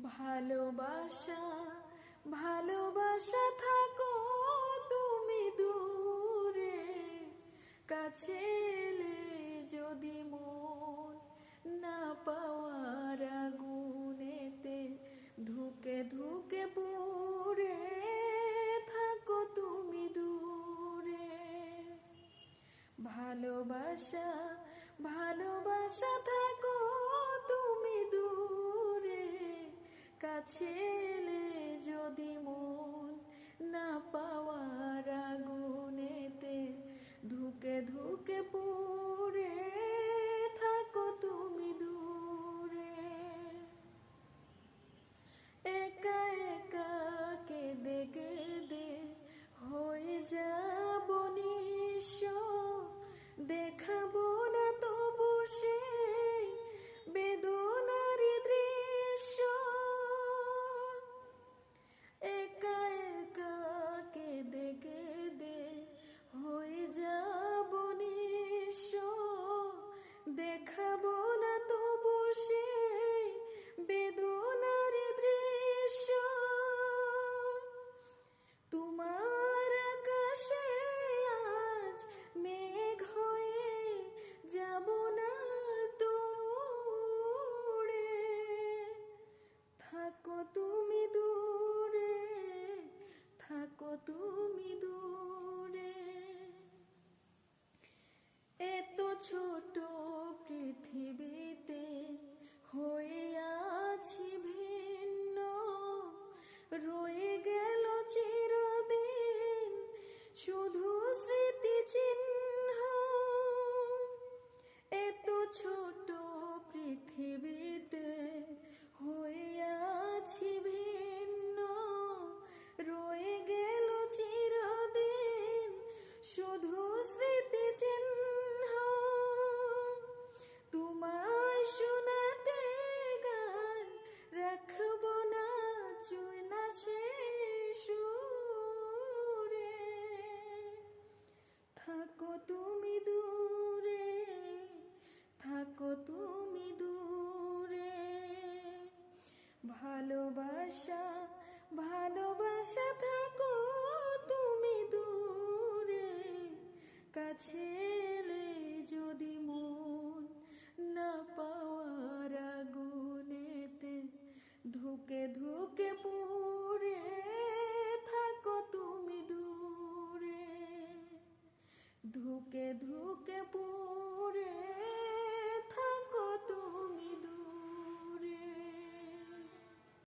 ভালোবাসা ভালোবাসা থাকো তুমি দূরে, কাছে এলে যদি মন না পাওয়ার আগুনেতে ধুকে ধুকে পুড়ে থাকো তুমি দূরে। ভালোবাসা ভালোবাসা থাকো তুমি দূরে, কাছে এলে যদি মন না পাওয়ার আগুনেতে ধুকে ধুকে পুড়ে থাকো তুমি দূরে। একা একা কেঁদে কেঁদে হয়ে যাব নিঃস্ব, দেখাবো না তবু সেই বেদনারি দৃশ্য। একা একা কেঁদে কেঁদে হয়ে যাব নিঃস্ব, দেখাবো না তবু সেই বেদনারি দৃশ্য। তোমার আকাশে আজ মেঘ হয়ে যাব না তো উড়ে, থাকো তুমি দূরে, থাকো তুমি দূরে। এত ছোট পৃথিবীতে হয়ে আছি ভিন্ন, রয়ে গেল চিরদিন শুধু স্মৃতি চিহ্ন। এত ছোট পৃথিবীতে হয়ে আছি ভিন্ন, রয়ে গেল চিরদিন শুধু স্মৃতি চিহ্ন। তোমায় শোনাতে গান রাখবো না চুনা সেই সুরে, থাকো তুমি দূরে, থাকো তুমি দূরে। ভালোবাসা ভালোবাসা থাকো তুমি দূরে, কাছে